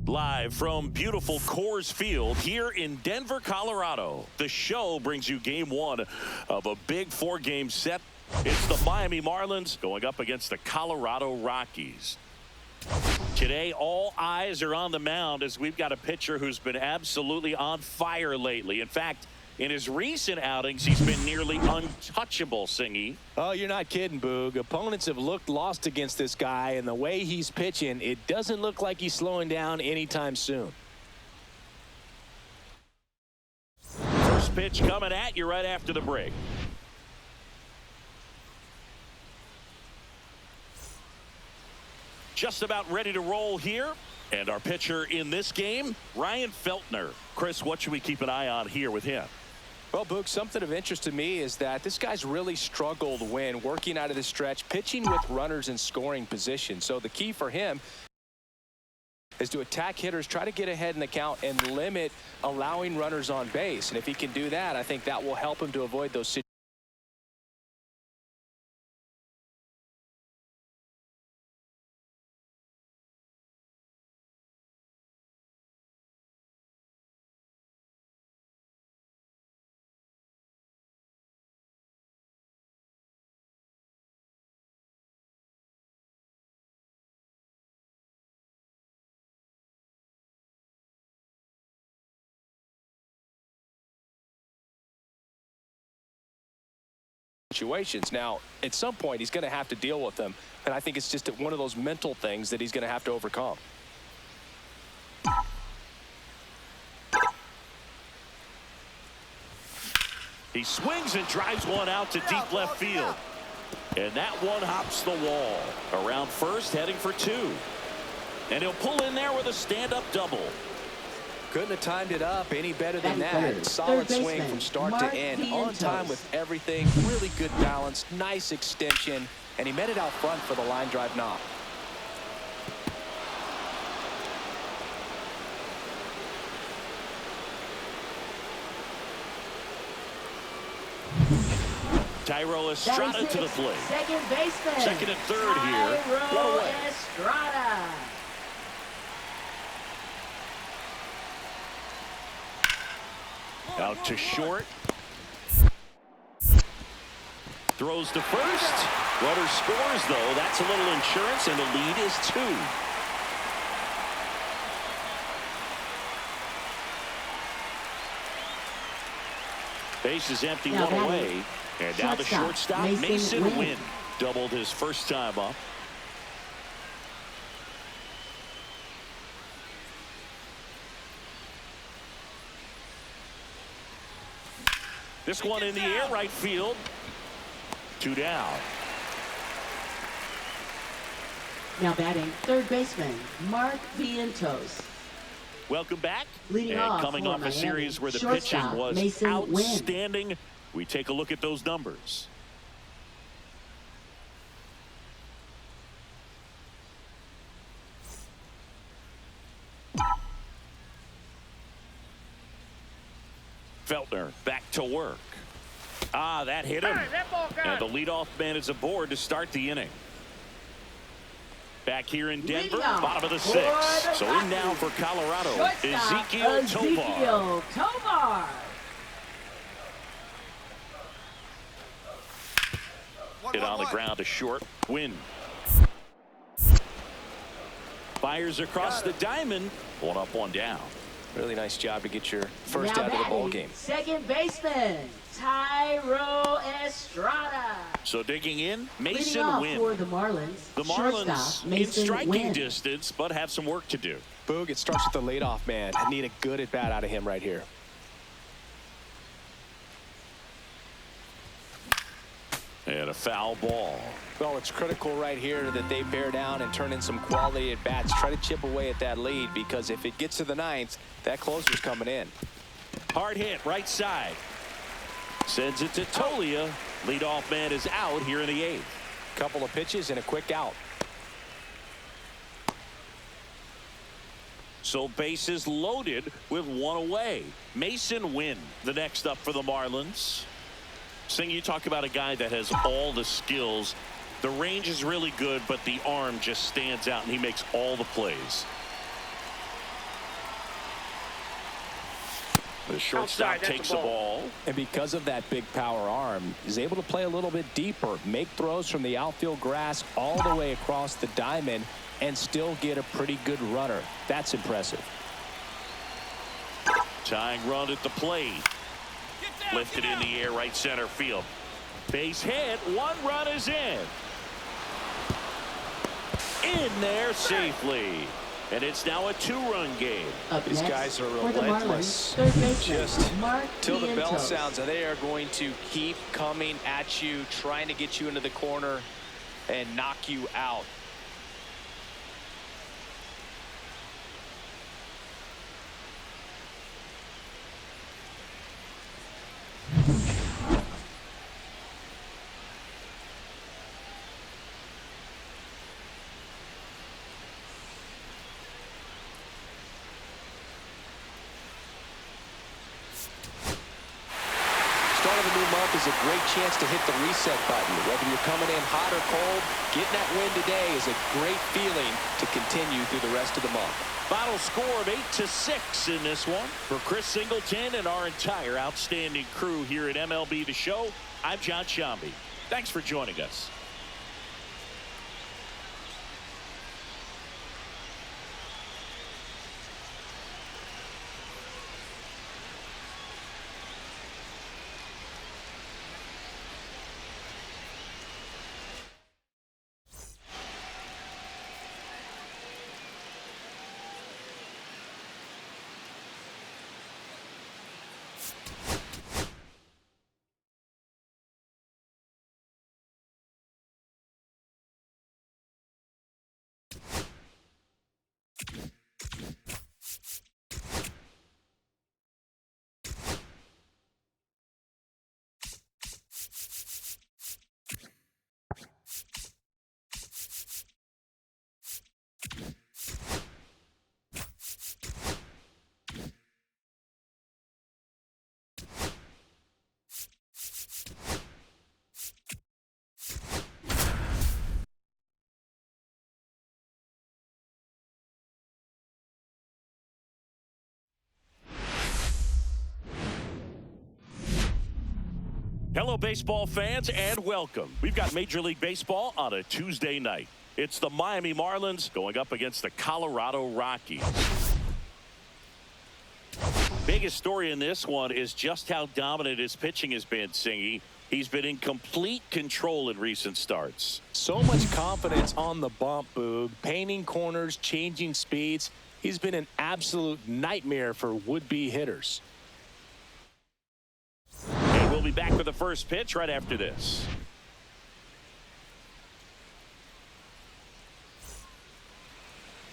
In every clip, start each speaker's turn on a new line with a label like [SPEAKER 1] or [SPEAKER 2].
[SPEAKER 1] Live from beautiful Coors Field here in Denver, Colorado. The show brings you game one of a big four-game set. It's the Miami Marlins going up against the Colorado Rockies. Today, all eyes are on the mound as we've got a pitcher who's been absolutely on fire lately. In fact, in his recent outings, he's been nearly untouchable, Singy.
[SPEAKER 2] Oh, you're not kidding, Boog. Opponents have looked lost against this guy, and the way he's pitching, it doesn't look like he's slowing down anytime soon.
[SPEAKER 1] First pitch coming at you right after the break. Just about ready to roll here. And our pitcher in this game, Ryan Feltner. Chris, what should we keep an eye on here with him?
[SPEAKER 2] Well, Boog, something of interest to me is that this guy's really struggled when working out of the stretch, pitching with runners in scoring position. So the key for him is to attack hitters, try to get ahead in the count, and limit allowing runners on base. And if he can do that, I think that will help him to avoid those situations. Now, at some point, he's going to have to deal with them, and I think it's just one of those mental things that he's going to have to overcome.
[SPEAKER 1] He swings and drives one out to deep left field. And that one hops the wall. Around first, heading for two. And he'll pull in there with a stand-up double.
[SPEAKER 2] Couldn't have timed it up any better than that. Solid swing from start to end. On time with everything. Really good balance. Nice extension. And he met it out front for the line drive knock.
[SPEAKER 1] Tyro Estrada to the plate.
[SPEAKER 3] Second baseman.
[SPEAKER 1] Second and third here.
[SPEAKER 3] Tyro Estrada.
[SPEAKER 1] Out to short. Throws to first. Runner scores, though. That's a little insurance, and the lead is 2. Base is empty, one away. And now the shortstop, Mason Wynn. Doubled his first time up. This one in the air, right field. 2 down.
[SPEAKER 3] Now batting, third baseman, Mark Vientos.
[SPEAKER 1] Welcome back.
[SPEAKER 3] Leading
[SPEAKER 1] and
[SPEAKER 3] off
[SPEAKER 1] coming off a
[SPEAKER 3] Miami,
[SPEAKER 1] series where the
[SPEAKER 3] shortstop,
[SPEAKER 1] pitching was
[SPEAKER 3] Mason
[SPEAKER 1] outstanding.
[SPEAKER 3] Wynn.
[SPEAKER 1] We take a look at those numbers. Feltner back to work. That hit him. And the leadoff man is aboard to start the inning. Back here in Denver, bottom of the 6th. So in now for Colorado, Ezequiel Tovar. Hit on the ground to short. Win. Fires across the diamond. 1 up, 1 down.
[SPEAKER 2] Really nice job to get your first out of the ball game.
[SPEAKER 3] Second baseman, Tyro Estrada.
[SPEAKER 1] So digging in, Mason Wynn.
[SPEAKER 3] For the Marlins.
[SPEAKER 1] The Marlins in striking distance, but have some work to do.
[SPEAKER 2] Boog, it starts with the leadoff man. I need a good at bat out of him right here.
[SPEAKER 1] And a foul ball.
[SPEAKER 2] Well, it's critical right here that they bear down and turn in some quality at bats. Try to chip away at that lead, because if it gets to the ninth, that closer's coming in.
[SPEAKER 1] Hard hit, right side. Sends it to Tolia. Leadoff man is out here in the 8th.
[SPEAKER 2] Couple of pitches and a quick out.
[SPEAKER 1] So bases loaded with one away. Mason Wynn, the next up for the Marlins. Sing, you talk about a guy that has all the skills. The range is really good, but the arm just stands out, and he makes all the plays. The shortstop takes the ball.
[SPEAKER 2] And because of that big power arm, he's able to play a little bit deeper, make throws from the outfield grass all the way across the diamond, and still get a pretty good runner. That's impressive.
[SPEAKER 1] Tying run at the plate. Lifted in the air, right center field. Base hit. One run is in. In there safely. And it's now a 2-run game.
[SPEAKER 2] These guys are relentless. Just till the bell sounds, and they are going to keep coming at you, trying to get you into the corner and knock you out. Is a great chance to hit the reset button. Whether you're coming in hot or cold, getting that win today is a great feeling to continue through the rest of the month.
[SPEAKER 1] Final score of 8-6 in this one. For Chris Singleton and our entire outstanding crew here at MLB The Show, I'm John Shambi. Thanks for joining us. Hello, baseball fans, and welcome. We've got Major League Baseball on a Tuesday night. It's the Miami Marlins going up against the Colorado Rockies. Biggest story in this one is just how dominant his pitching has been, Singy. He's been in complete control in recent starts.
[SPEAKER 2] So much confidence on the bump, Boog. Painting corners, changing speeds. He's been an absolute nightmare for would-be hitters.
[SPEAKER 1] We'll be back with the first pitch right after this.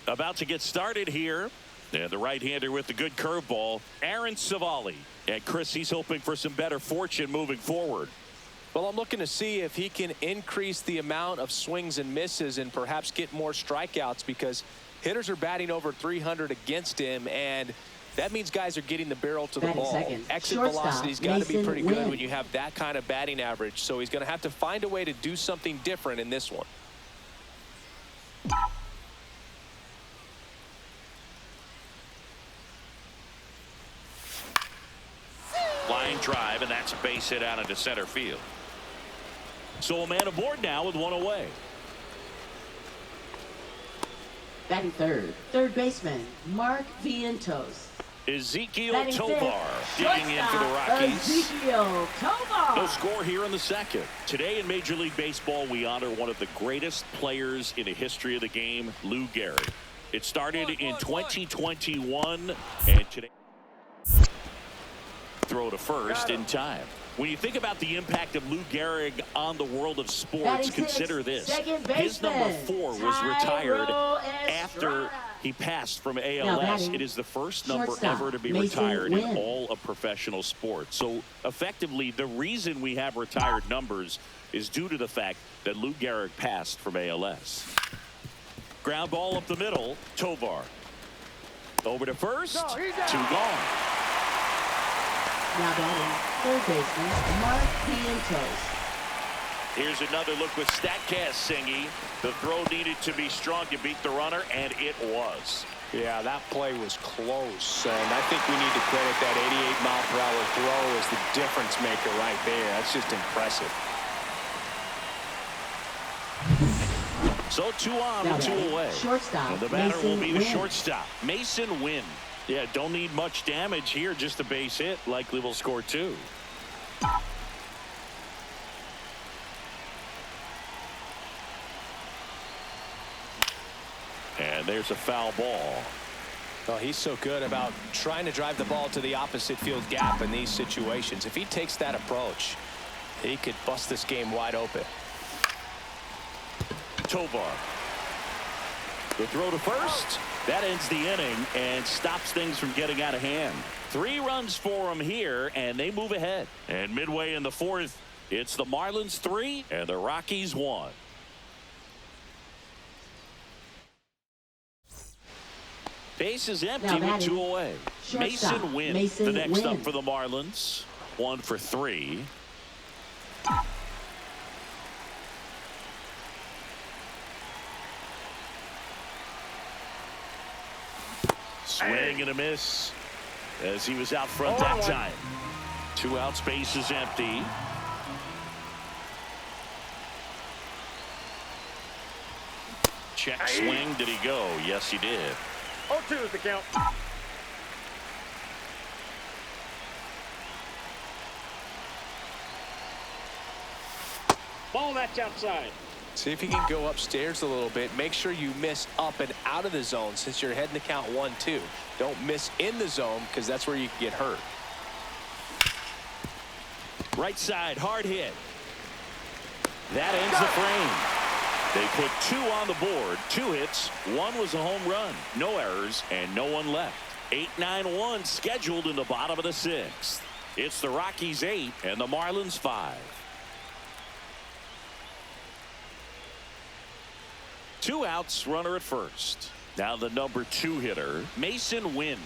[SPEAKER 1] About to get started here. And the right-hander with the good curveball, Aaron Savali. And Chris, he's hoping for some better fortune moving forward.
[SPEAKER 2] Well, I'm looking to see if he can increase the amount of swings and misses and perhaps get more strikeouts, because hitters are batting over 300 against him, and that means guys are getting the barrel to the ball. Exit velocity's got to be pretty good when you have that kind of batting average. So he's going to have to find a way to do something different in this one.
[SPEAKER 1] Line drive, and that's a base hit out into center field. So a man aboard now with one away.
[SPEAKER 3] Batting third, third baseman, Mark Vientos.
[SPEAKER 1] Ezekiel Tovar digging in for the Rockies.
[SPEAKER 3] Ezekiel Tovar.
[SPEAKER 1] No score here in the second. Today in Major League Baseball, we honor one of the greatest players in the history of the game, Lou Gehrig. It started in 2021, and today throw to first in time. When you think about the impact of Lou Gehrig on the world of sports, consider this. His number 4 was retired after he passed from ALS. It is the first number ever to be retired in all of professional sports. So effectively, the reason we have retired numbers is due to the fact that Lou Gehrig passed from ALS. Ground ball up the middle. Tovar. Over to first. 2 gone.
[SPEAKER 3] Now batting, third baseman, Mark Vientos.
[SPEAKER 1] Here's another look with StatCast, Singy. The throw needed to be strong to beat the runner, and it was.
[SPEAKER 2] Yeah, that play was close, and I think we need to credit that 88-mile-per-hour throw as the difference maker right there. That's just impressive.
[SPEAKER 1] So 2 on and 2 away.
[SPEAKER 3] Shortstop.
[SPEAKER 1] And the batter will be the shortstop, Mason Wynn. Yeah, don't need much damage here, just a base hit. Likely will score 2. And there's a foul ball.
[SPEAKER 2] Well, he's so good about trying to drive the ball to the opposite field gap in these situations. If he takes that approach, he could bust this game wide open.
[SPEAKER 1] Tovar. The throw to first. That ends the inning and stops things from getting out of hand. 3 runs for him here, and they move ahead. And midway in the 4th, it's the Marlins 3 and the Rockies 1. Base is empty with 2 away. Mason Wynn, the next up for the Marlins. 1 for 3. Swing and a miss as he was out front that time. 2 outs, base is empty. Check swing. Did he go? Yes, he did.
[SPEAKER 4] 0-2 is the count. Ball, that's outside.
[SPEAKER 2] See if you can go upstairs a little bit. Make sure you miss up and out of the zone since you're heading to count 1-2. Don't miss in the zone because that's where you can get hurt.
[SPEAKER 1] Right side, hard hit. That ends the frame. They put 2 on the board. 2 hits. 1 was a home run. No errors and no one left. 8-9-1 scheduled in the bottom of the 6th. It's the Rockies 8 and the Marlins 5. 2 outs, runner at first. Now the number 2 hitter, Mason Wynn.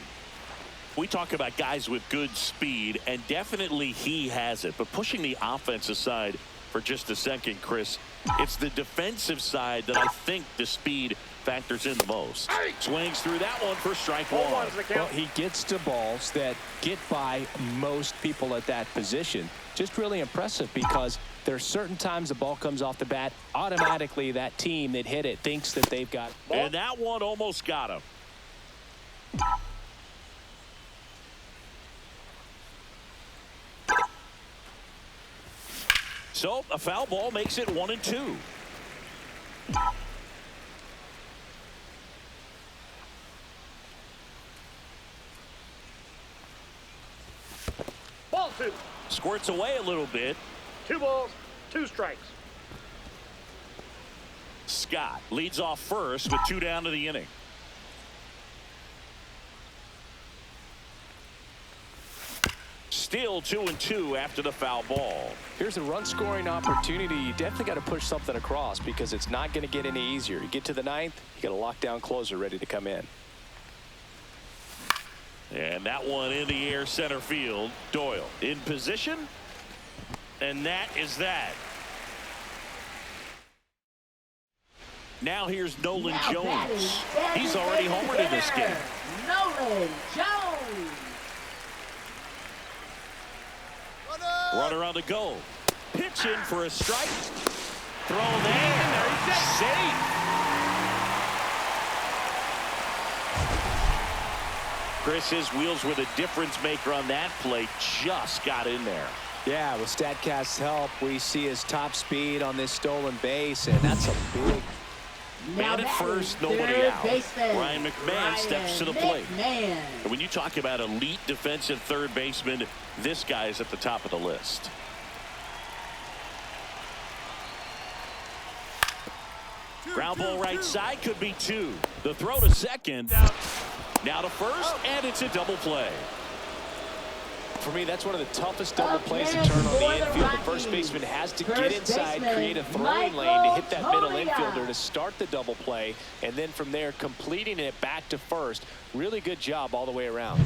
[SPEAKER 1] We talk about guys with good speed, and definitely he has it. But pushing the offense aside for just a second, Chris, it's the defensive side that I think the speed factors in the most. Swings through that one for strike 1.
[SPEAKER 2] Well, he gets to balls that get by most people at that position. Just really impressive because there are certain times the ball comes off the bat, automatically that team that hit it thinks that they've got it.
[SPEAKER 1] And that one almost got him. So a foul ball makes it 1-2.
[SPEAKER 4] Ball 2.
[SPEAKER 1] Squirts away a little bit.
[SPEAKER 4] 2 balls, 2 strikes.
[SPEAKER 1] Scott leads off first with 2 down to the inning. Still 2-2 after the foul ball.
[SPEAKER 2] Here's a run scoring opportunity. You definitely got to push something across because it's not going to get any easier. You get to the 9th, you got a lockdown closer ready to come in.
[SPEAKER 1] And that one in the air, center field. Doyle in position. And that is that. Now here's Nolan Jones. He's already homered in this game.
[SPEAKER 3] Nolan Jones.
[SPEAKER 1] Runner on the go. Pitch in for a strike. Throw there. Safe. Chris, his wheels were the difference maker on that play. Just got in there.
[SPEAKER 2] Yeah, with StatCast's help, we see his top speed on this stolen base, and that's a
[SPEAKER 1] Man at first, nobody out. Ryan McMahon steps to the plate. And when you talk about elite defensive third baseman, this guy is at the top of the list. Ground ball right side, could be two. The throw to second. Now to first, and it's a double play.
[SPEAKER 2] For me, that's one of the toughest double plays to turn on the infield. The first baseman has to get inside, create a throwing lane to hit that middle infielder to start the double play, and then from there, completing it back to first. Really good job all the way around.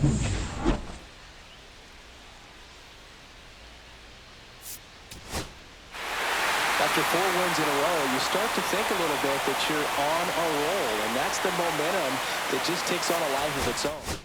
[SPEAKER 2] After 4 wins in a row, you start to think a little bit that you're on a roll, and that's the momentum that just takes on a life of its own.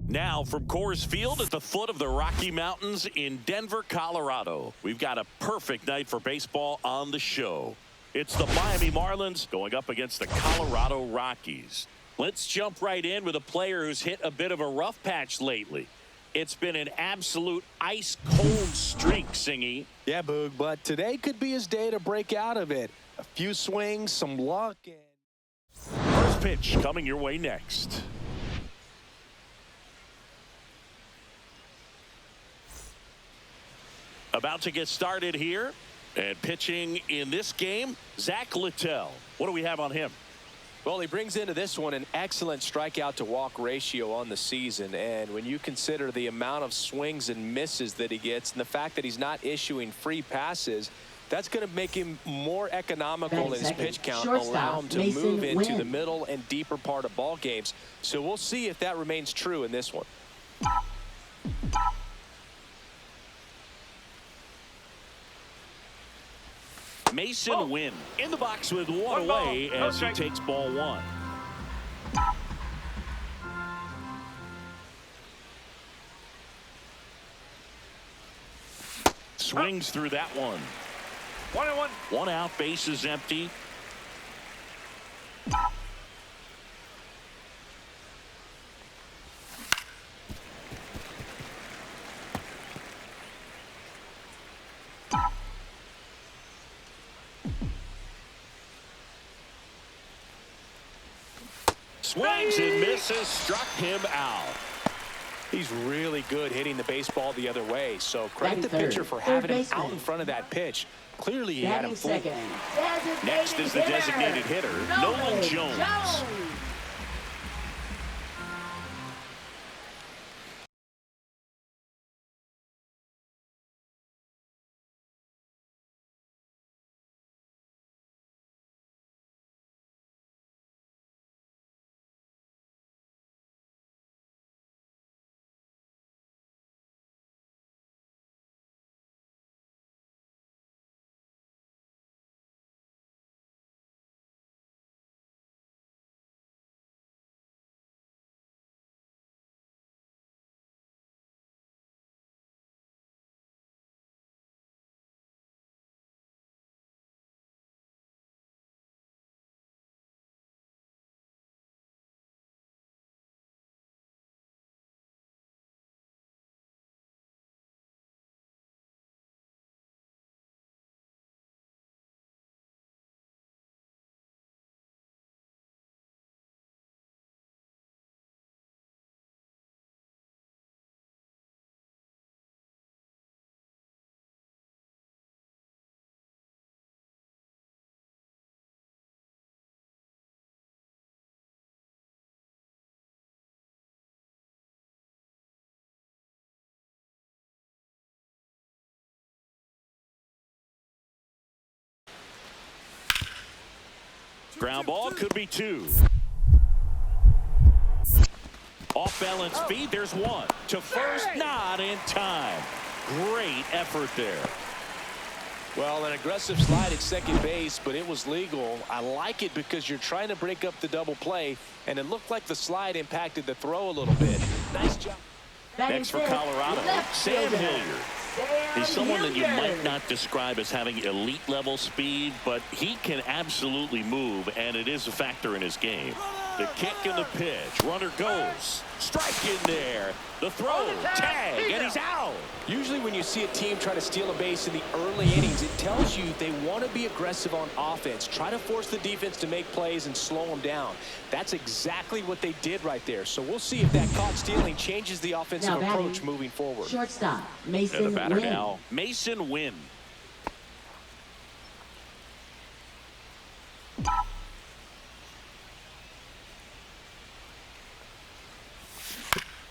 [SPEAKER 1] Now from Coors Field at the foot of the Rocky Mountains in Denver, Colorado. We've got a perfect night for baseball on the show. It's the Miami Marlins going up against the Colorado Rockies. Let's jump right in with a player who's hit a bit of a rough patch lately. It's been an absolute ice-cold streak, Singy.
[SPEAKER 2] Yeah, Boog, but today could be his day to break out of it. A few swings, some luck, and...
[SPEAKER 1] First pitch coming your way next. About to get started here. And pitching in this game, Zach Littell. What do we have on him?
[SPEAKER 2] Well, he brings into this one an excellent strikeout to walk ratio on the season. And when you consider the amount of swings and misses that he gets and the fact that he's not issuing free passes, that's going to make him more economical in his pitch count, allow him to move into the middle and deeper part of ball games. So we'll see if that remains true in this one.
[SPEAKER 1] Mason Wynn in the box with one away as he takes ball one. Swings through that one.
[SPEAKER 4] 1-1.
[SPEAKER 1] One out, base is empty. Swings and misses, struck him out.
[SPEAKER 2] He's really good hitting the baseball the other way, so credit the pitcher for having him out in front of that pitch. Clearly he had him fooled.
[SPEAKER 1] Next is the designated hitter, Nolan Jones. Ground ball could be 2. Off balance feed, there's 1. To first, not in time. Great effort there.
[SPEAKER 2] Well, an aggressive slide at second base, but it was legal. I like it because you're trying to break up the double play, and it looked like the slide impacted the throw a little bit. Nice job.
[SPEAKER 1] Next for Colorado, Sam Hilliard. He's someone that you might not describe as having elite level speed, but he can absolutely move, and it is a factor in his game. The kick and the pitch. Runner goes. Strike in there. The throw. Tag. And he's out.
[SPEAKER 2] Usually when you see a team try to steal a base in the early innings, it tells you they want to be aggressive on offense. Try to force the defense to make plays and slow them down. That's exactly what they did right there. So we'll see if that caught stealing changes the offensive approach moving forward.
[SPEAKER 3] Shortstop, Mason
[SPEAKER 1] And the batter
[SPEAKER 3] Wynn.
[SPEAKER 1] now, Mason Wynn.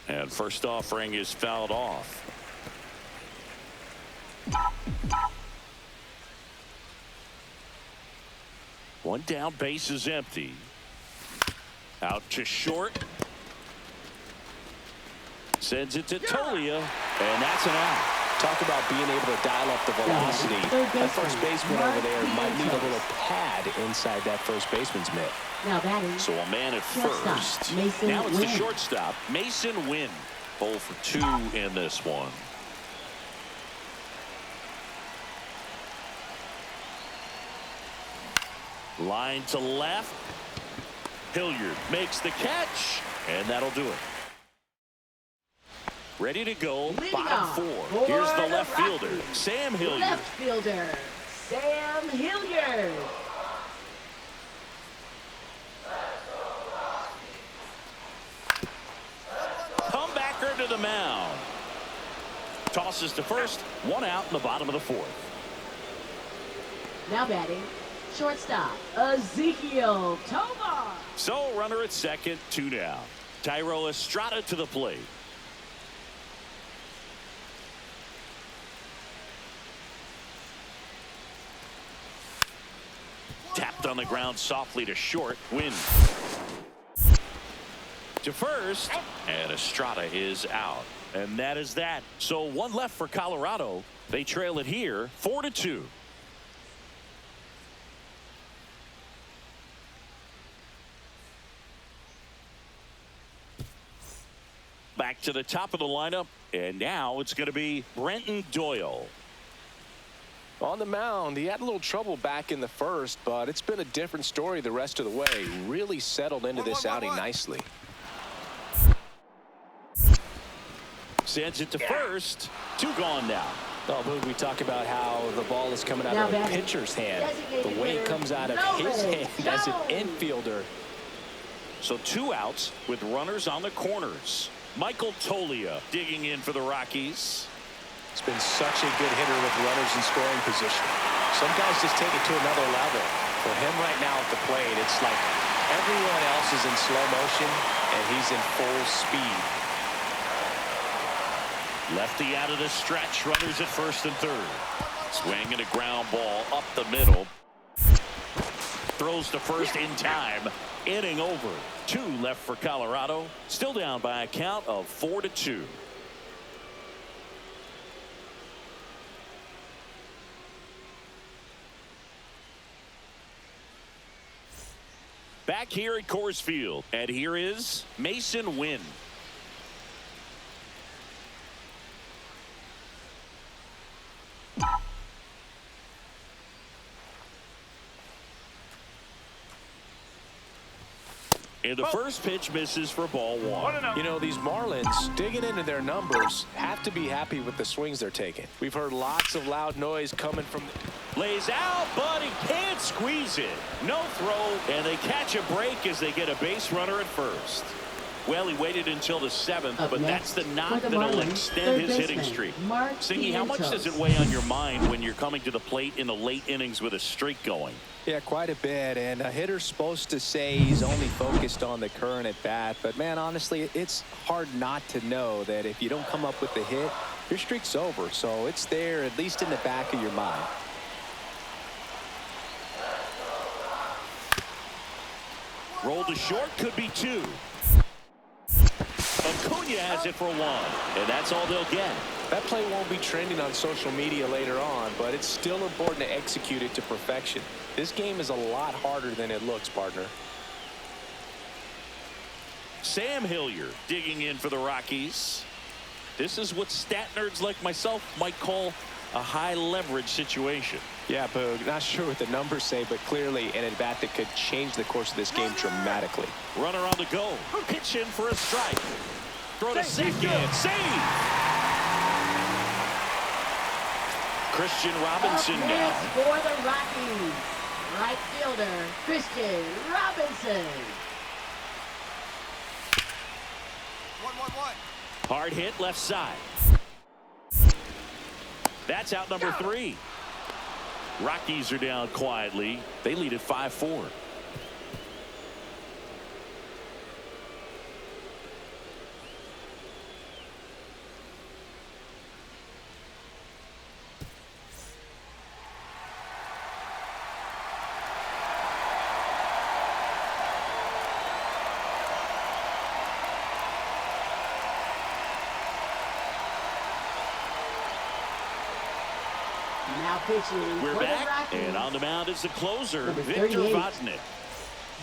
[SPEAKER 1] And first offering is fouled off. One down, base is empty. Out to short. Sends it to Tolia, and that's an out.
[SPEAKER 2] Talk about being able to dial up the velocity. That first baseman over there might need a little pad inside that first baseman's mitt.
[SPEAKER 3] Now batting.
[SPEAKER 1] So a man at
[SPEAKER 3] Shortstop,
[SPEAKER 1] first.
[SPEAKER 3] Mason
[SPEAKER 1] Now it's the
[SPEAKER 3] Wynn.
[SPEAKER 1] shortstop, Mason Wynn. 0 for 2 in this one. Line to left. Hilliard makes the catch, and that'll do it. Ready to go,
[SPEAKER 3] Leading
[SPEAKER 1] bottom
[SPEAKER 3] off
[SPEAKER 1] 4.
[SPEAKER 3] for
[SPEAKER 1] Here's the
[SPEAKER 3] the
[SPEAKER 1] left fielder,
[SPEAKER 3] Rockies.
[SPEAKER 1] Sam Hilliard.
[SPEAKER 3] Left fielder, Sam Hilliard.
[SPEAKER 1] Comebacker to the mound. Tosses to first, 1 out in the bottom of the 4th.
[SPEAKER 3] Now batting. Shortstop, Ezekiel Tovar.
[SPEAKER 1] So runner at second, 2 down. Tyro Estrada to the plate. Tapped on the ground softly to short. Win. To first, and Estrada is out. And that is that. So 1 left for Colorado. They trail it here 4-2. Back to the top of the lineup, and now it's going to be Brenton Doyle.
[SPEAKER 2] On the mound, he had a little trouble back in the first, but it's been a different story the rest of the way. Really settled into this outing nicely.
[SPEAKER 1] Sends it to first. 2 gone now.
[SPEAKER 2] Oh, Boog, we talk about how the ball is coming out of a pitcher's hand. The way it comes out of his hand as an infielder.
[SPEAKER 1] So 2 outs with runners on the corners. Michael Tolia digging in for the Rockies.
[SPEAKER 2] It's been such a good hitter with runners in scoring position. Some guys just take it to another level. For him right now at the plate, it's like everyone else is in slow motion and he's in full speed.
[SPEAKER 1] Lefty out of the stretch. Runners at first and third. Swing and a ground ball up the middle. Throws to first in time. Inning over. 2 left for Colorado. Still down by a count of 4-2. Back here at Coors Field, and here is Mason Wynn. And the first pitch misses for ball 1.
[SPEAKER 2] You know, these Marlins, digging into their numbers, have to be happy with the swings they're taking. We've heard lots of loud noise coming from...
[SPEAKER 1] Lays out, but he can't squeeze it. No throw, and they catch a break as they get a base runner at first. Well, he waited until the 7th, but that's the knock that'll extend his hitting streak. Singy, how much does it weigh on your mind when you're coming to the plate in the late innings with a streak going?
[SPEAKER 2] Yeah, quite a bit, and a hitter's supposed to say he's only focused on the current at bat, but man, honestly, it's hard not to know that if you don't come up with the hit, your streak's over, so it's there at least in the back of your mind.
[SPEAKER 1] Roll to short, could be 2. Acuna has it for 1, and that's all they'll get.
[SPEAKER 2] That play won't be trending on social media later on, but it's still important to execute it to perfection. This game is a lot harder than it looks, partner.
[SPEAKER 1] Sam Hilliard digging in for the Rockies. This is what stat nerds like myself might call a high leverage situation.
[SPEAKER 2] Yeah, Boog, not sure what the numbers say, but clearly an at-bat that could change the course of this game dramatically.
[SPEAKER 1] Runner on the go. Pitch in for a strike. Throw to second. Save! Christian Robinson now.
[SPEAKER 3] For the Rockies, right fielder Christian Robinson.
[SPEAKER 5] 1-1-1.
[SPEAKER 1] Hard hit left side. That's out number 3. Rockies are down quietly. They lead at 5-4.
[SPEAKER 3] Now pitching
[SPEAKER 1] We're
[SPEAKER 3] for the
[SPEAKER 1] back,
[SPEAKER 3] Rockies.
[SPEAKER 1] and on the mound is the closer,
[SPEAKER 3] Number
[SPEAKER 1] Victor
[SPEAKER 3] 38.
[SPEAKER 1] Vodnik.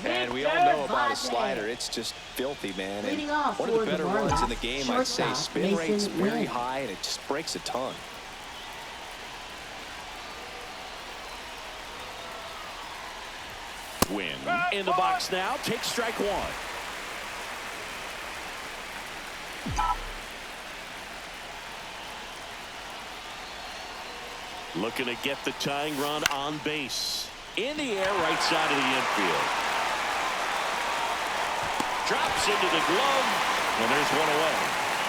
[SPEAKER 2] And we all
[SPEAKER 3] Victor
[SPEAKER 2] know about a
[SPEAKER 3] Vodnik.
[SPEAKER 2] slider. It's just filthy, man. And
[SPEAKER 3] Leading off
[SPEAKER 2] one of the
[SPEAKER 3] for the
[SPEAKER 2] better ones in the
[SPEAKER 3] Marlins,
[SPEAKER 2] game, I'd say.
[SPEAKER 3] shortstop,
[SPEAKER 2] Spin rate's
[SPEAKER 3] Mason
[SPEAKER 2] very
[SPEAKER 3] Wynn.
[SPEAKER 2] high, and it just breaks a ton.
[SPEAKER 1] Win in the box now. Take strike 1. Looking to get the tying run on base. In the air, right side of the infield. Drops into the glove, and there's one away.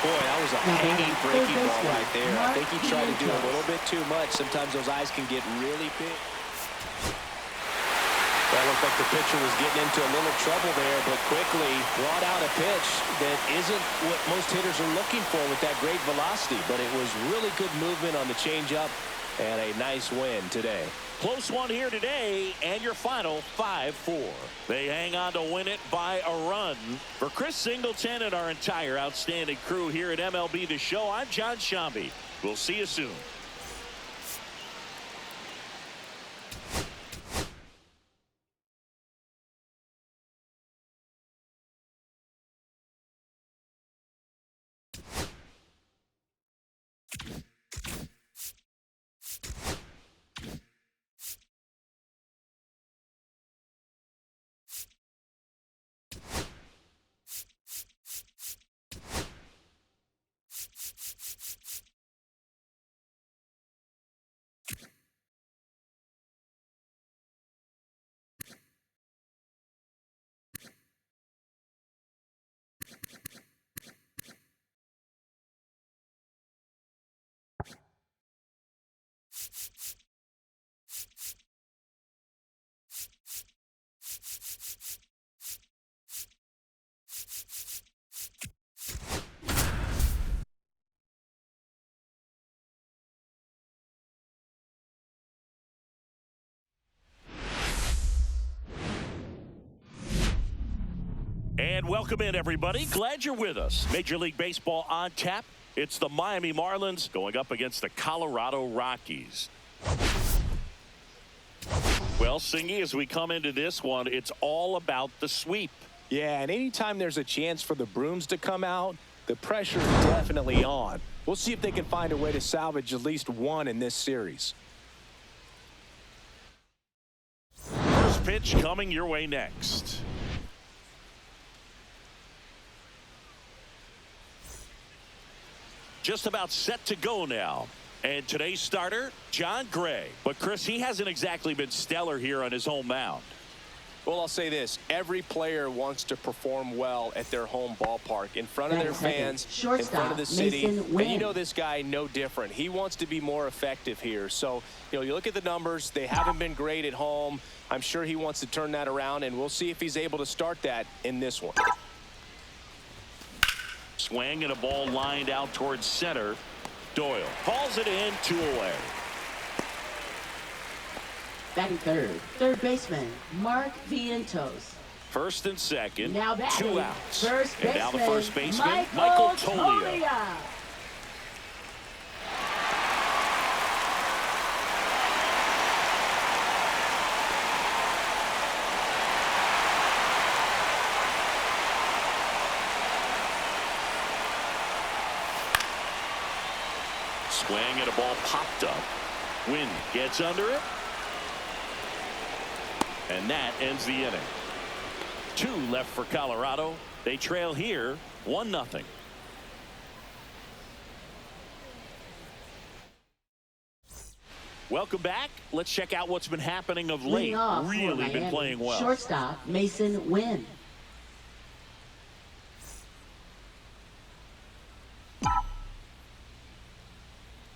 [SPEAKER 2] Boy, that was a hanging breaking ball right there. I think he tried to do a little bit too much. Sometimes those eyes can get really big. That looked like the pitcher was getting into a little trouble there, but quickly brought out a pitch that isn't what most hitters are looking for with that great velocity. But it was really good movement on the changeup and a nice win today.
[SPEAKER 1] Close one here today, and your final 5-4. They hang on to win it by a run. For Chris Singleton and our entire outstanding crew here at MLB The Show, I'm John Shambi. We'll see you soon. And welcome in, everybody. Glad you're with us. Major League Baseball on tap. It's the Miami Marlins going up against the Colorado Rockies. Well, Singy, as we come into this one, it's all about the sweep.
[SPEAKER 2] Yeah, and anytime there's a chance for the brooms to come out, the pressure is definitely on. We'll see if they can find a way to salvage at least one in this series.
[SPEAKER 1] First pitch coming your way next. Just about set to go now. And today's starter, John Gray. But, Chris, he hasn't exactly been stellar here on his home mound.
[SPEAKER 2] Well, I'll say this. Every player wants to perform well at their home ballpark, in front of their fans, in front of the city. And you know this guy no different. He wants to be more effective here. So, you look at the numbers. They haven't been great at home. I'm sure he wants to turn that around, and we'll see if he's able to start that in this one.
[SPEAKER 1] Swing and a ball lined out towards center. Doyle hauls it in, 2 away.
[SPEAKER 3] Batting third, third baseman Mark Vientos.
[SPEAKER 1] First and second,
[SPEAKER 3] Now batting,
[SPEAKER 1] 2 outs.
[SPEAKER 3] first
[SPEAKER 1] And now the
[SPEAKER 3] baseman,
[SPEAKER 1] first baseman, Michael Toglia. Swing and a ball popped up. Wynn gets under it. And that ends the inning. 2 left for Colorado. They trail here 1-0. Welcome back. Let's check out what's been happening of late. Really been playing well.
[SPEAKER 3] Shortstop Mason Wynn.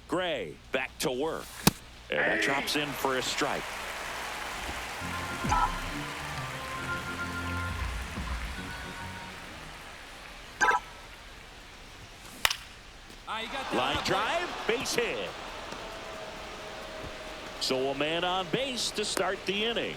[SPEAKER 1] Gray back to work. And that drops in for a strike. Line drive, base hit. So a man on base to start the inning.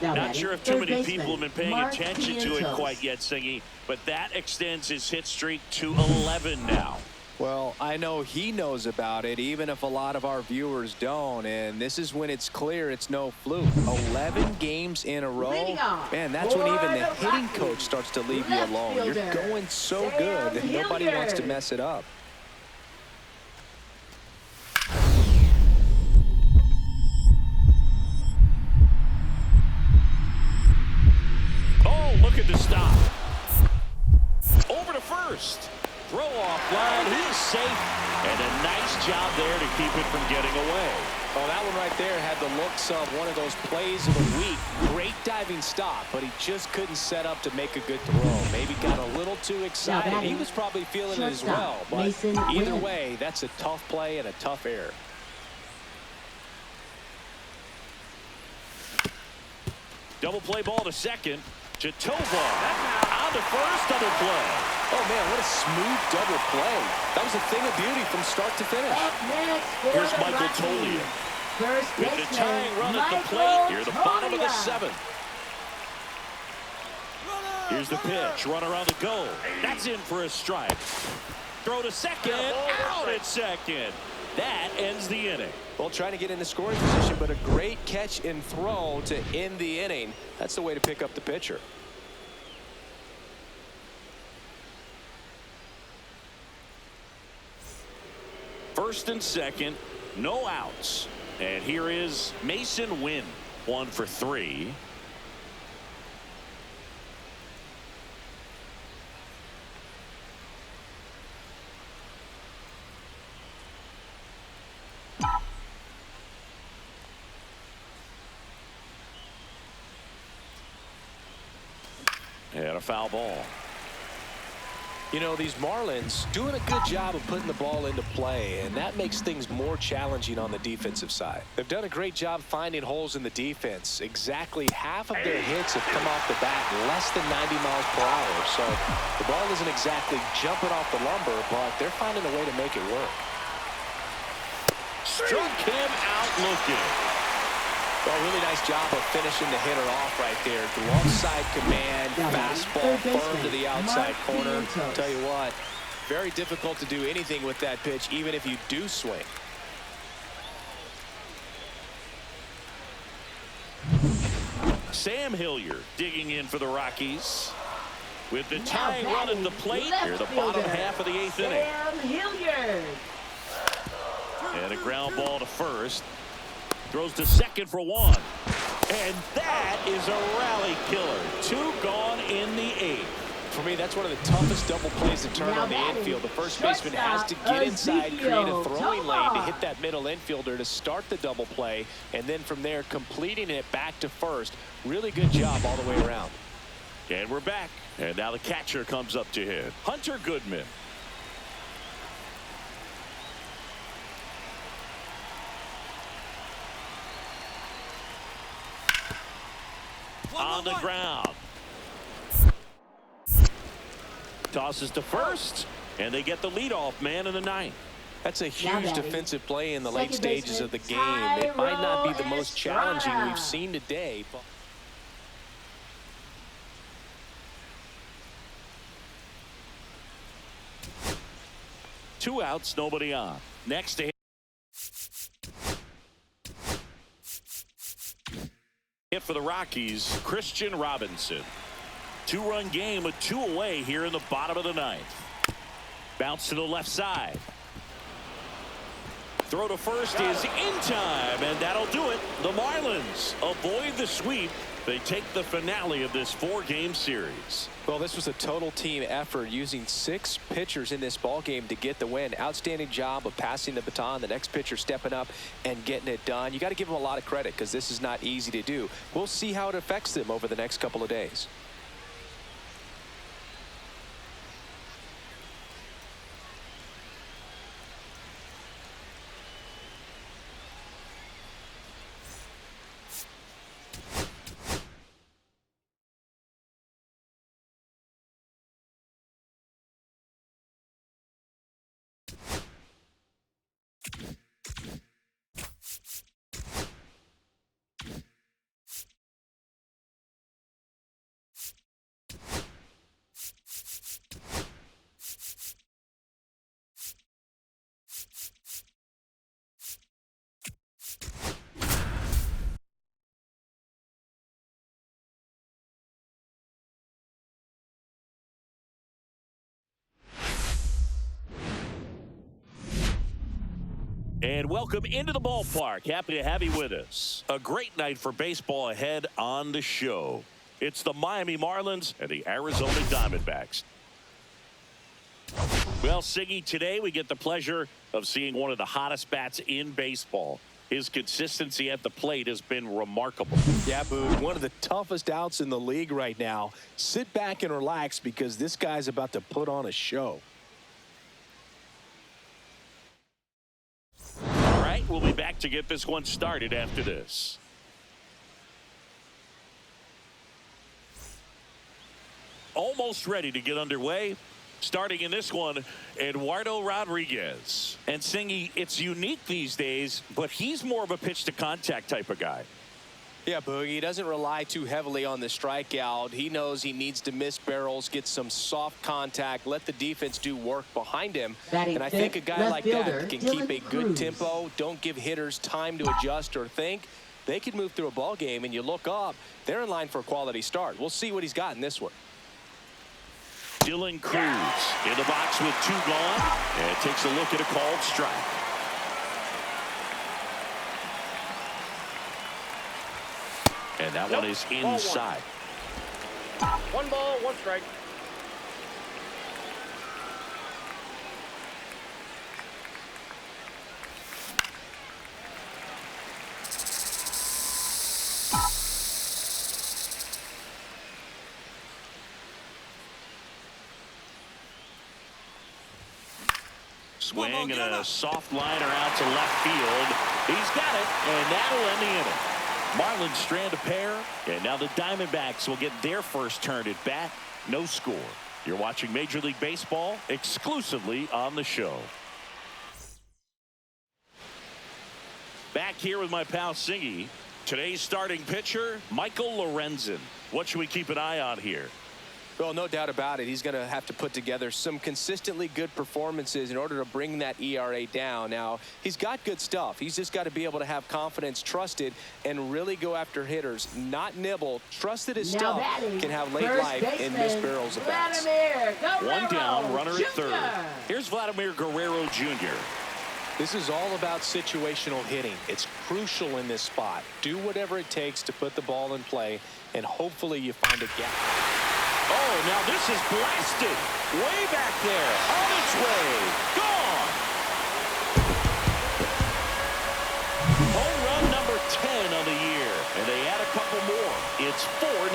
[SPEAKER 3] Now
[SPEAKER 1] Not
[SPEAKER 3] batting,
[SPEAKER 1] sure if too
[SPEAKER 3] third
[SPEAKER 1] many
[SPEAKER 3] baseman,
[SPEAKER 1] people have been paying
[SPEAKER 3] Mark
[SPEAKER 1] attention to it
[SPEAKER 3] Vientos.
[SPEAKER 1] quite yet, Singy, but that extends his hit streak to 11 now.
[SPEAKER 2] Well, I know he knows about it, even if a lot of our viewers don't. And this is when it's clear it's no fluke. 11 games in a row.
[SPEAKER 3] Leading off
[SPEAKER 2] Man, that's when even the
[SPEAKER 3] for the
[SPEAKER 2] hitting
[SPEAKER 3] Rockies,
[SPEAKER 2] coach starts to leave you
[SPEAKER 3] left
[SPEAKER 2] alone. You're
[SPEAKER 3] fielder,
[SPEAKER 2] going so
[SPEAKER 3] Sam
[SPEAKER 2] good that nobody wants to
[SPEAKER 3] Hilliard.
[SPEAKER 2] mess it up.
[SPEAKER 1] Oh, look at the stop. Over to first. Throw off line. He's safe. And a nice job there to keep it from getting away.
[SPEAKER 2] Oh, that one right there had the looks of one of those plays of the week. Great diving stop, but he just couldn't set up to make a good throw. Maybe got a little too excited. He was probably feeling it as well. But
[SPEAKER 3] Mason
[SPEAKER 2] either
[SPEAKER 3] Wynn.
[SPEAKER 2] way, that's a tough play and a tough error.
[SPEAKER 1] Double play ball to second. To Tovar. On to first, double play.
[SPEAKER 2] Oh, man, what a smooth double play. That was a thing of beauty from start to finish.
[SPEAKER 3] Up next for
[SPEAKER 1] Here's
[SPEAKER 3] the
[SPEAKER 1] Michael
[SPEAKER 3] Rockies,
[SPEAKER 1] Toglia.
[SPEAKER 3] First
[SPEAKER 1] With the
[SPEAKER 3] baseman,
[SPEAKER 1] tying run at the
[SPEAKER 3] Michael
[SPEAKER 1] plate, near the bottom of the
[SPEAKER 3] Toglia.
[SPEAKER 1] 7th. Here's the pitch. Runner on the go. That's in for a strike. Throw to second. Out at second. That ends the inning.
[SPEAKER 2] Well, trying to get in the scoring position, but a great catch and throw to end the inning. That's the way to pick up the pitcher.
[SPEAKER 1] First and second, no outs. And here is Mason Wynn, 1 for 3. And a foul ball.
[SPEAKER 2] You know, these Marlins doing a good job of putting the ball into play, and that makes things more challenging on the defensive side. They've done a great job finding holes in the defense. Exactly half of their hits have come off the bat less than 90 miles per hour. So the ball isn't exactly jumping off the lumber, but they're finding a way to make it work.
[SPEAKER 1] Struck him out looking.
[SPEAKER 2] Well, really nice job of finishing the hitter off right there. Glove side command,
[SPEAKER 3] Now,
[SPEAKER 2] fastball
[SPEAKER 3] third baseman,
[SPEAKER 2] firm to the outside
[SPEAKER 3] Mark
[SPEAKER 2] corner.
[SPEAKER 3] Vientos.
[SPEAKER 2] Tell you what, very difficult to do anything with that pitch, even if you do swing.
[SPEAKER 1] Sam Hilliard digging in for the Rockies. With the
[SPEAKER 3] Now
[SPEAKER 1] tying run at the
[SPEAKER 3] batting,
[SPEAKER 1] plate
[SPEAKER 3] left
[SPEAKER 1] near the bottom
[SPEAKER 3] fielder,
[SPEAKER 1] half of the 8th inning.
[SPEAKER 3] Sam Hilliard.
[SPEAKER 1] And a ground ball to first. Throws to second for 1. And that is a rally killer. 2 gone in the 8th.
[SPEAKER 2] For me, that's one of the toughest double plays to turn
[SPEAKER 3] Now
[SPEAKER 2] on the
[SPEAKER 3] batting,
[SPEAKER 2] infield. The first baseman has to
[SPEAKER 3] shortstop,
[SPEAKER 2] get inside, create a
[SPEAKER 3] Ezekiel
[SPEAKER 2] throwing lane to
[SPEAKER 3] Tovar.
[SPEAKER 2] hit that middle infielder to start the double play, and then from there completing it back to first. Really good job all the way around.
[SPEAKER 1] And we're back. And now the catcher comes up to hit. Hunter Goodman. On the ground. Tosses to first. And they get the leadoff man in the 9th.
[SPEAKER 2] That's a huge defensive play in the late
[SPEAKER 3] Second
[SPEAKER 2] stages
[SPEAKER 3] baseman,
[SPEAKER 2] of the game. It might not be the
[SPEAKER 3] Thairo
[SPEAKER 2] most challenging
[SPEAKER 3] Estrada.
[SPEAKER 2] we've seen today. But
[SPEAKER 1] 2 outs, nobody on. Next to hit for the Rockies, Christian Robinson. 2-run game with 2 away here in the bottom of the 9th. Bounce to the left side. Throw to first is in time, and that'll do it. The Marlins avoid the sweep. They take the finale of this 4-game series.
[SPEAKER 2] Well, this was a total team effort, using 6 pitchers in this ball game to get the win. Outstanding job of passing the baton, the next pitcher stepping up and getting it done. You got to give them a lot of credit, because this is not easy to do. We'll see how it affects them over the next couple of days.
[SPEAKER 1] And welcome into the ballpark. Happy to have you with us. A great night for baseball ahead on the show. It's the Miami Marlins and the Arizona Diamondbacks. Well, Siggy, today we get the pleasure of seeing one of the hottest bats in baseball. His consistency at the plate has been remarkable.
[SPEAKER 2] Yeah, Boog, one of the toughest outs in the league right now. Sit back and relax, because this guy's about to put on a show.
[SPEAKER 1] All right, we'll be back to get this one started after this. Almost ready to get underway. Starting in this one, Eduardo Rodriguez. And Singy, it's unique these days, but he's more of a pitch to contact type of guy.
[SPEAKER 2] Yeah, Boogie, he doesn't rely too heavily on the strikeout. He knows he needs to miss barrels, get some soft contact, let the defense do work behind him. And I think a guy like that can keep a good tempo, don't give hitters time to adjust or think. They can move through a ball game, and you look up, they're in line for a quality start. We'll see what he's got in this one.
[SPEAKER 1] Dylan Cruz in the box with 2 gone, and takes a look at a called strike. And that one is inside.
[SPEAKER 4] 1 ball, 1 strike.
[SPEAKER 1] Swing and a soft liner out to left field. He's got it, and that'll end the inning. Marlins strand a pair, and now the Diamondbacks will get their first turn at bat. No score. You're watching Major League Baseball exclusively on the show. Back here with my pal Singy. Today's starting pitcher, Michael Lorenzen. What should we keep an eye on here?
[SPEAKER 2] Well, no doubt about it. He's going to have to put together some consistently good performances in order to bring that ERA down. Now, he's got good stuff. He's just got to be able to have confidence, trust it, and really go after hitters. Not nibble. Trust that his stuff can have late life and miss barrels of bats.
[SPEAKER 1] One down, runner at third. Here's Vladimir Guerrero Jr.
[SPEAKER 2] This is all about situational hitting. It's crucial in this spot. Do whatever it takes to put the ball in play, and hopefully you find a gap.
[SPEAKER 1] Oh, now this is blasted. Way back there. On its way. Gone. Home run number 10 on the year. And they add a couple more. It's 4-0.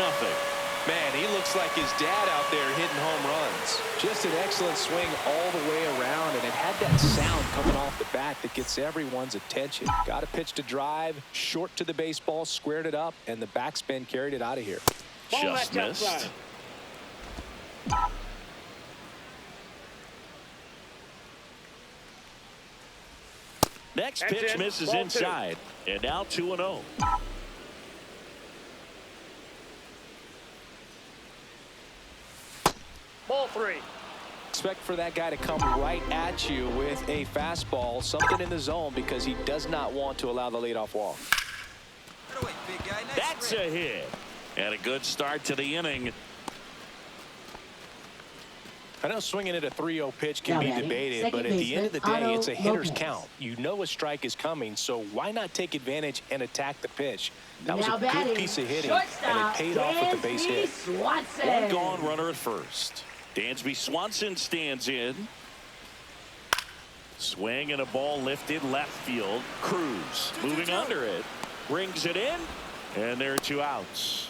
[SPEAKER 2] Man, he looks like his dad out there hitting home runs. Just an excellent swing all the way around, and it had that sound coming off the bat that gets everyone's attention. Got a pitch to drive, short to the baseball, squared it up, and the backspin carried it out of here.
[SPEAKER 1] Just missed. Next
[SPEAKER 4] That's
[SPEAKER 1] pitch
[SPEAKER 4] in.
[SPEAKER 1] misses
[SPEAKER 4] Ball
[SPEAKER 1] inside. And now 2-0.
[SPEAKER 4] Ball 3.
[SPEAKER 2] Expect for that guy to come right at you with a fastball, something in the zone, because he does not want to allow the leadoff walk.
[SPEAKER 1] That's a hit. And a good start to the inning.
[SPEAKER 2] I know swinging at a 3-0 pitch can
[SPEAKER 3] Now
[SPEAKER 2] be
[SPEAKER 3] batting,
[SPEAKER 2] debated,
[SPEAKER 3] second
[SPEAKER 2] but at the end of the
[SPEAKER 3] baseman,
[SPEAKER 2] day, it's a
[SPEAKER 3] Otto
[SPEAKER 2] hitter's
[SPEAKER 3] Lopez.
[SPEAKER 2] count. You know a strike is coming, so why not take advantage and attack the pitch? That was
[SPEAKER 3] Now
[SPEAKER 2] a
[SPEAKER 3] batting,
[SPEAKER 2] good piece of hitting, and it paid off with the base hit.
[SPEAKER 3] Swanson.
[SPEAKER 1] One gone, runner at first. Dansby Swanson stands in. Swing and a ball lifted left field. Cruz moving under it. Brings it in. And there are 2 outs.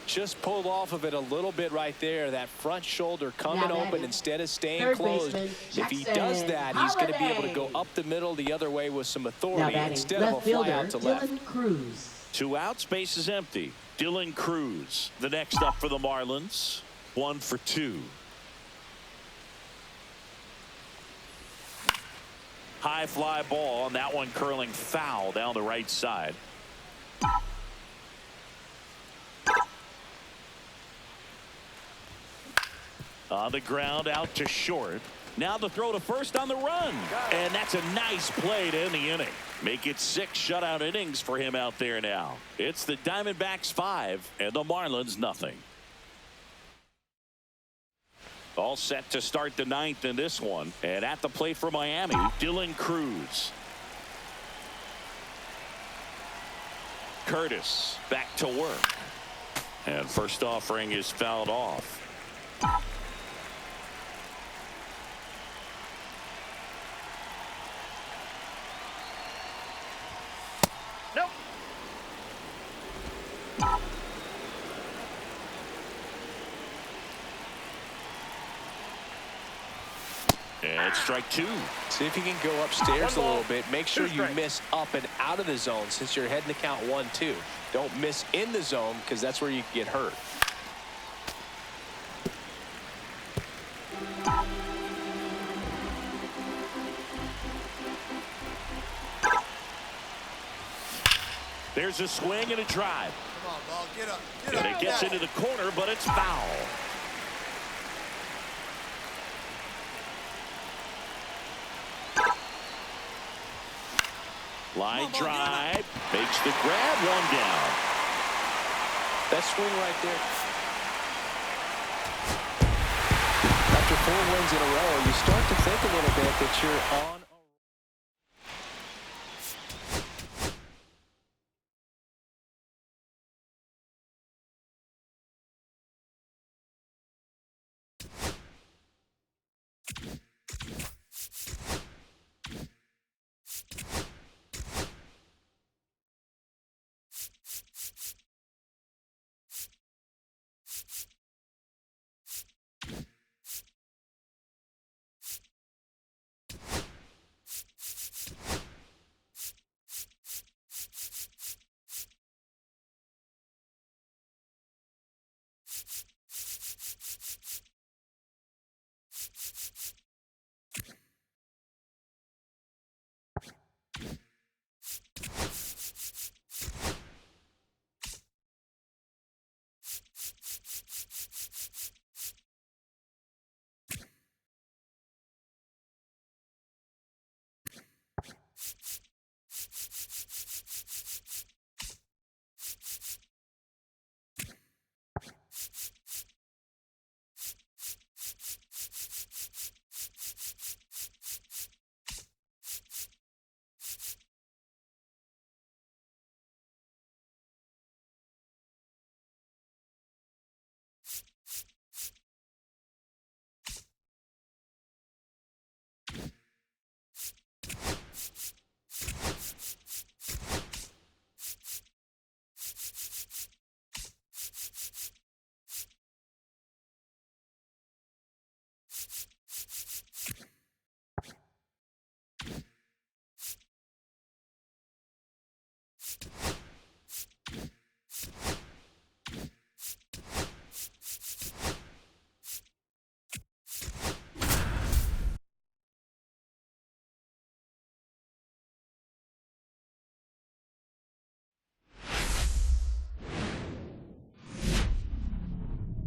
[SPEAKER 2] Just pulled off of it a little bit right there. That front shoulder coming
[SPEAKER 3] Now
[SPEAKER 2] open
[SPEAKER 3] batting,
[SPEAKER 2] instead of staying
[SPEAKER 3] third
[SPEAKER 2] closed.
[SPEAKER 3] baseman,
[SPEAKER 2] If he
[SPEAKER 3] Jackson
[SPEAKER 2] does that, he's going to be able to go
[SPEAKER 3] Holiday.
[SPEAKER 2] up the middle the other way with some
[SPEAKER 3] Now
[SPEAKER 2] authority
[SPEAKER 3] batting,
[SPEAKER 2] instead of a
[SPEAKER 3] left
[SPEAKER 2] fly
[SPEAKER 3] fielder,
[SPEAKER 2] out to left.
[SPEAKER 3] Dylan Cruz.
[SPEAKER 1] 2 outs, base is empty. Dylan Cruz, the next up for the Marlins. 1 for 2. High fly ball, and that one curling foul down the right side. On the ground, out to short. Now the throw to first on the run. And that's a nice play to end the inning. Make it 6 shutout innings for him out there now. It's the Diamondbacks 5 and the Marlins nothing. All set to start the 9th in this one. And at the plate for Miami, Dylan Cruz. Curtis back to work. And first offering is fouled off.
[SPEAKER 4] Nope.
[SPEAKER 1] And strike 2.
[SPEAKER 2] See if you can go upstairs a
[SPEAKER 4] One ball,
[SPEAKER 2] little bit. Make sure
[SPEAKER 4] 2
[SPEAKER 2] you
[SPEAKER 4] strikes.
[SPEAKER 2] miss up and out of the zone since you're heading to count 1-2. Don't miss in the zone because that's where you get hurt.
[SPEAKER 1] There's a swing and a drive.
[SPEAKER 5] Come on, ball. Get up. Get
[SPEAKER 1] And
[SPEAKER 5] up.
[SPEAKER 1] it gets into the corner, but it's foul. Line drive. Makes the grab, 1 down.
[SPEAKER 2] That swing right there. After 4 wins in a row, you start to think a little bit that you're on.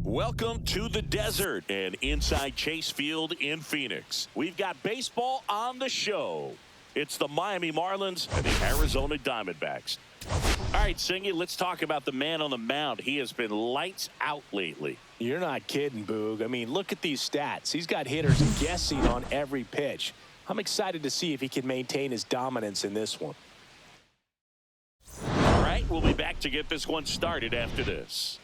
[SPEAKER 1] Welcome to the desert and inside Chase Field in Phoenix. We've got baseball on the show. It's the Miami Marlins and the Arizona Diamondbacks. All right, Singy, let's talk about the man on the mound. He has been lights out lately.
[SPEAKER 2] You're not kidding, Boog. I mean, look at these stats. He's got hitters guessing on every pitch. I'm excited to see if he can maintain his dominance in this one.
[SPEAKER 1] All right, we'll be back to get this one started after this.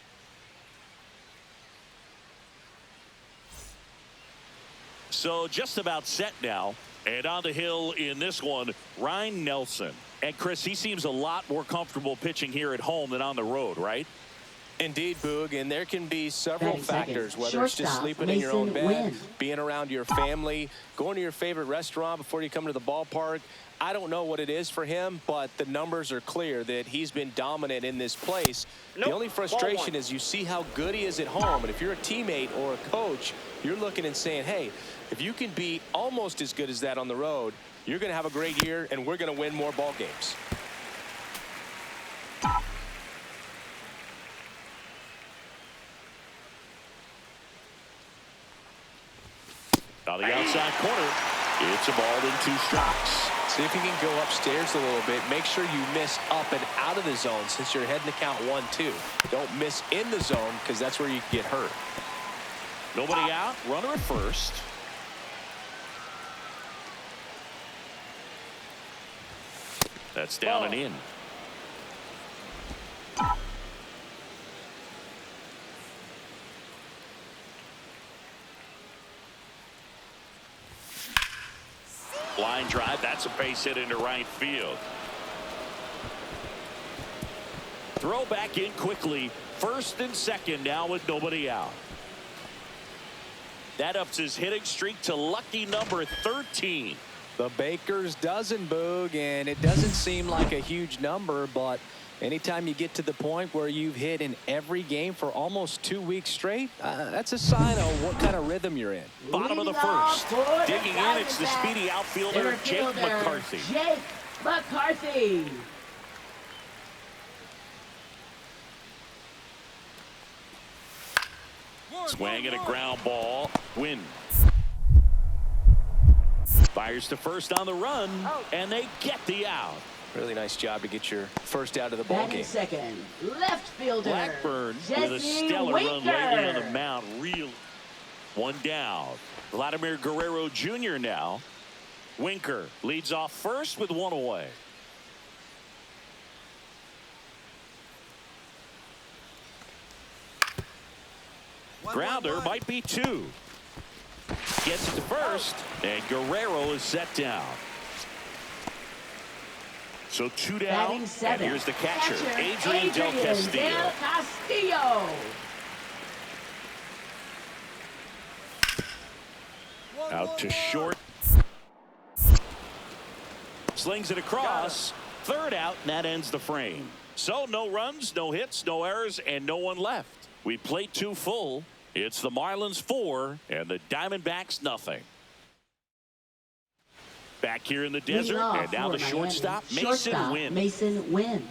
[SPEAKER 1] So just about set now. And on the hill in this one, Ryan Nelson. And Chris, he seems a lot more comfortable pitching here at home than on the road, right?
[SPEAKER 2] Indeed, Boog, and there can be several factors, whether it's just
[SPEAKER 3] Shortstop,
[SPEAKER 2] sleeping in your own
[SPEAKER 3] Mason
[SPEAKER 2] bed,
[SPEAKER 3] Wynn.
[SPEAKER 2] being around your family, going to your favorite restaurant before you come to the ballpark. I don't know what it is for him, but the numbers are clear that he's been dominant in this place. The only frustration is you see how good he is at home, and if you're a teammate or a coach, you're looking and saying, hey, if you can be almost as good as that on the road, you're going to have a great year, and we're going to win more ball games.
[SPEAKER 1] On the outside corner, it's a ball in 2 strikes.
[SPEAKER 2] See if you can go upstairs a little bit. Make sure you miss up and out of the zone since you're heading to count 1-2. Don't miss in the zone because that's where you can get hurt.
[SPEAKER 1] Nobody out, runner at first. That's down and in. Line drive, that's a base hit into right field. Throw back in quickly. First and second now with nobody out. That ups his hitting streak to lucky number 13.
[SPEAKER 2] The Baker's dozen, Boog, and it doesn't seem like a huge number, but anytime you get to the point where you've hit in every game for almost 2 weeks straight, that's a sign of what kind of rhythm you're in.
[SPEAKER 1] Bottom of the first. Digging in, it's the speedy outfielder, Jake McCarthy.
[SPEAKER 3] Jake McCarthy.
[SPEAKER 1] Swing and a ground ball. Win. Fires to first on the run, and they get the out.
[SPEAKER 2] Really nice job to get your first out of the ball
[SPEAKER 3] Batting
[SPEAKER 2] game.
[SPEAKER 3] second, left fielder.
[SPEAKER 1] Blackburn with a
[SPEAKER 3] Jesse
[SPEAKER 1] stellar run lately on the
[SPEAKER 3] Winker.
[SPEAKER 1] mound. Real. One down. Vladimir Guerrero Jr. now. Winker leads off first with 1 away. Grounder might be 2. Gets it to first, and Guerrero is set down. So 2 down,
[SPEAKER 3] Batting
[SPEAKER 1] and
[SPEAKER 3] seven.
[SPEAKER 1] here's the catcher, Adrian Del Castillo.
[SPEAKER 3] Del Castillo.
[SPEAKER 1] Out to short. Slings it across. Third out, and that ends the frame. So no runs, no hits, no errors, and no one left. We played 2 full. It's the Marlins 4 and the Diamondbacks nothing. Back here in the desert, and now the shortstop, Mason Wynn.
[SPEAKER 3] Mason Wynn.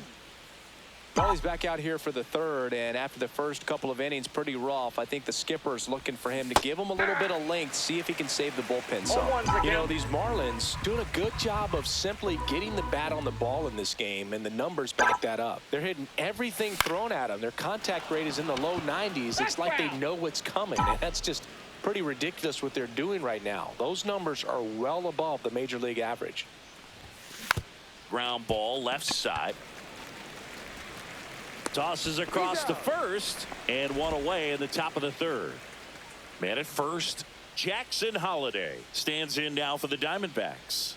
[SPEAKER 2] Well, he's back out here for the third, and after the first couple of innings, pretty rough. I think the skipper's looking for him to give him a little bit of length, see if he can save the bullpen some. You know, these Marlins doing a good job of simply getting the bat on the ball in this game, and the numbers back that up. They're hitting everything thrown at them. Their contact rate is in the low 90s. It's like they know what's coming, and that's just pretty ridiculous what they're doing right now. Those numbers are well above the major league average.
[SPEAKER 1] Ground ball, left side. Tosses across the first, and 1 away in the top of the third. Man at first, Jackson Holliday stands in now for the Diamondbacks.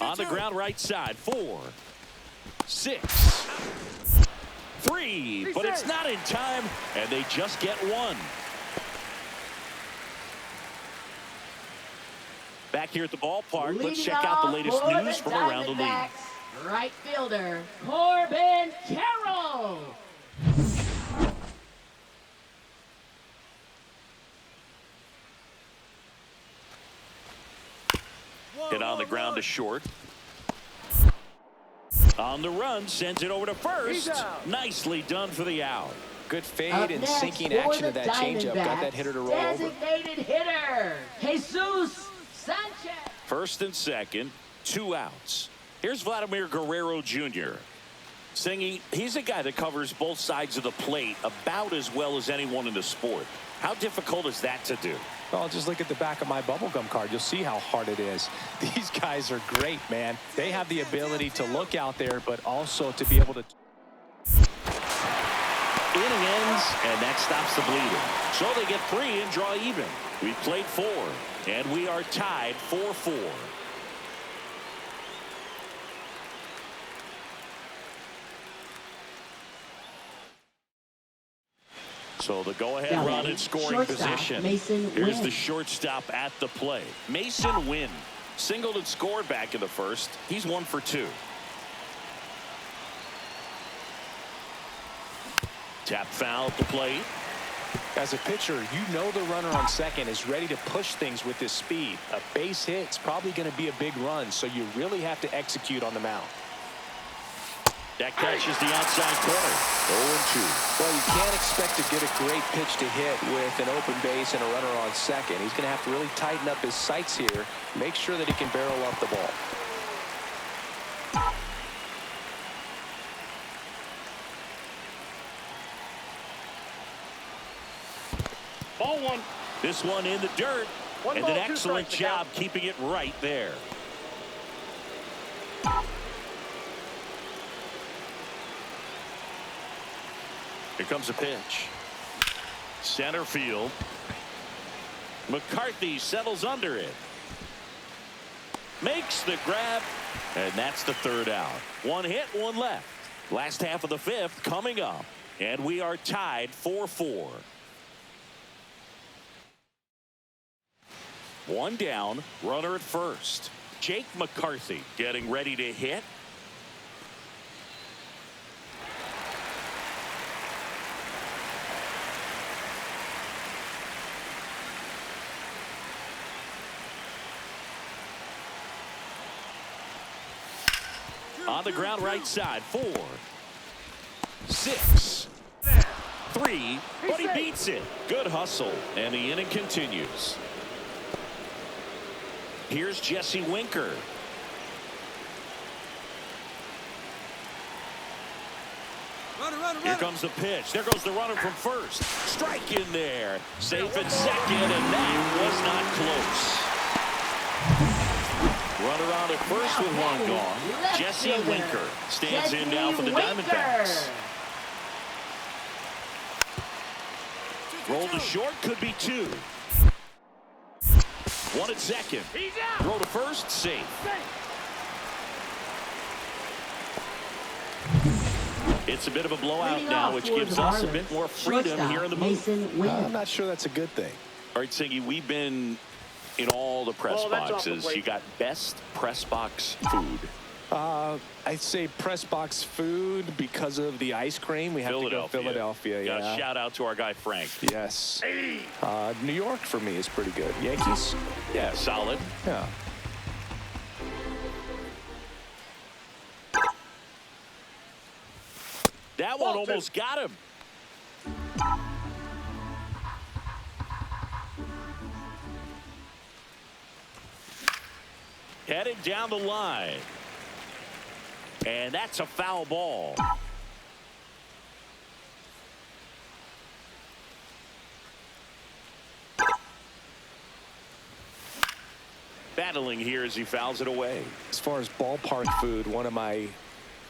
[SPEAKER 1] On the ground right side, 4, 6, 3, but it's not in time, and they just get 1. Back here at the ballpark, let's check out the latest news from around the league.
[SPEAKER 3] Right fielder, Corbin Carroll.
[SPEAKER 1] Hit on the ground to short. On the run, sends it over to first. Nicely done for the out.
[SPEAKER 2] Good fade and sinking action of that changeup. Got that hitter to roll over.
[SPEAKER 3] Designated hitter, Jesus Sanchez.
[SPEAKER 1] First and second, 2 outs. Here's Vladimir Guerrero Jr. Singy, he's a guy that covers both sides of the plate about as well as anyone in the sport. How difficult is that to do?
[SPEAKER 2] Well, just look at the back of my bubblegum card. You'll see how hard it is. These guys are great, man. They have the ability to look out there, but also to be able to...
[SPEAKER 1] Inning ends, and that stops the bleeding. So they get 3 and draw even. We played 4, and we are tied 4-4. So the go-ahead run in scoring position. Here's the shortstop at the play. Mason Wynn singled and scored back in the first. He's 1 for 2. Tap foul at the plate.
[SPEAKER 2] As a pitcher, you know the runner on second is ready to push things with his speed. A base hit's probably going to be a big run, so you really have to execute on the mound.
[SPEAKER 1] That catches the outside corner. 0-2.
[SPEAKER 2] Well, you can't expect to get a great pitch to hit with an open base and a runner on second. He's going to have to really tighten up his sights here, make sure that he can barrel up the ball.
[SPEAKER 4] Ball 1.
[SPEAKER 1] This one in the dirt. And an excellent job keeping it right there. Here comes a pitch. Center field. McCarthy settles under it. Makes the grab. And that's the 3rd out. 1 hit, 1 left. Last half of the 5th coming up. And we are tied 4-4. 1 down, runner at first. Jake McCarthy getting ready to hit. On the ground right side. 4, 6, 3, but he beats it. Good hustle, and the inning continues. Here's Jesse Winker. Here comes the pitch. There goes the runner from first. Strike in there. Safe at second, and that was not close. Runner on at first with 1 gone. Jesse Winker stands in now for the Diamondbacks. Roll to short, could be 2. 1 at second. Throw to first, safe. It's a bit of a blowout now, which gives us a bit more freedom here in the booth.
[SPEAKER 2] I'm not sure that's a good thing.
[SPEAKER 1] All right, Singy, we've been in all the press boxes. You got best press box food.
[SPEAKER 2] I'd say press box food because of the ice cream. We have to go Philadelphia.
[SPEAKER 1] Got a shout out to our guy Frank.
[SPEAKER 2] Yes. New York for me is pretty good. Yankees?
[SPEAKER 1] Yeah, solid.
[SPEAKER 2] Yeah.
[SPEAKER 1] That one almost got him. Headed down the line. And that's a foul ball. Battling here as he fouls it away.
[SPEAKER 2] As far as ballpark food, one of my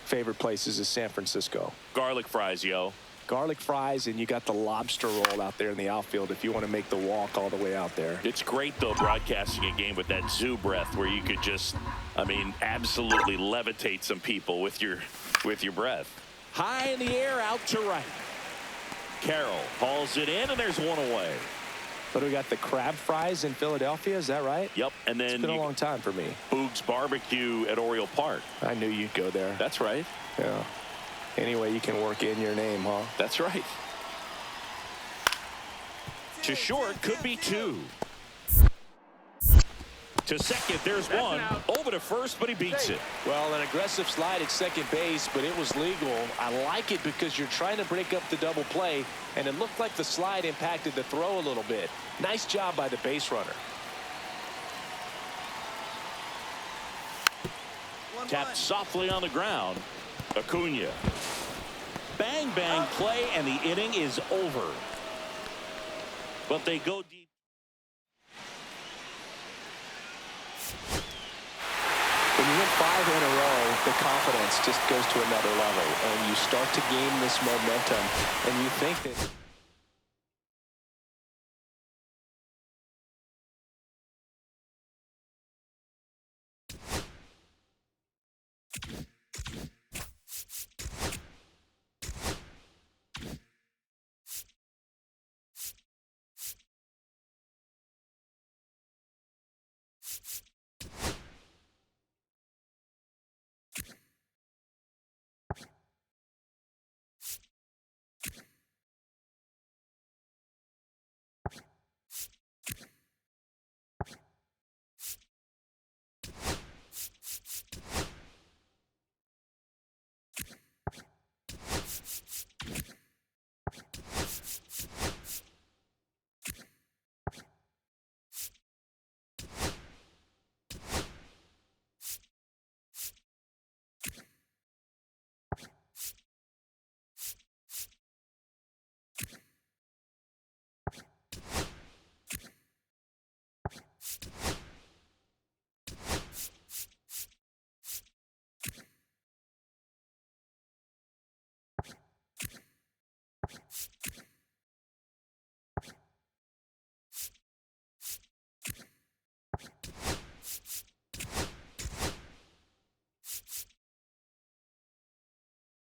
[SPEAKER 2] favorite places is San Francisco.
[SPEAKER 1] Garlic fries, yo.
[SPEAKER 2] Garlic fries, and you got the lobster roll out there in the outfield if you want to make the walk all the way out there.
[SPEAKER 1] It's great, though, broadcasting a game with that zoo breath where you could just, I mean, absolutely levitate some people with your breath. High in the air, out to right. Carroll hauls it in, and there's 1 away.
[SPEAKER 2] But we got the crab fries in Philadelphia, is that right?
[SPEAKER 1] Yep, and then
[SPEAKER 2] it's been a long time for me.
[SPEAKER 1] Boog's Barbecue at Oriole Park.
[SPEAKER 2] I knew you'd go there.
[SPEAKER 1] That's right.
[SPEAKER 2] Yeah. Anyway, you can work in your name, huh?
[SPEAKER 1] That's right. To short, could be 2. To second, there's one. Over to first, but he beats it.
[SPEAKER 2] Well, an aggressive slide at second base, but it was legal. I like it because you're trying to break up the double play, and it looked like the slide impacted the throw a little bit. Nice job by the base runner.
[SPEAKER 1] Tapped softly on the ground. Acuna. Bang, bang play, and the inning is over. But they go deep.
[SPEAKER 2] When you win 5 in a row, the confidence just goes to another level, and you start to gain this momentum, and you think that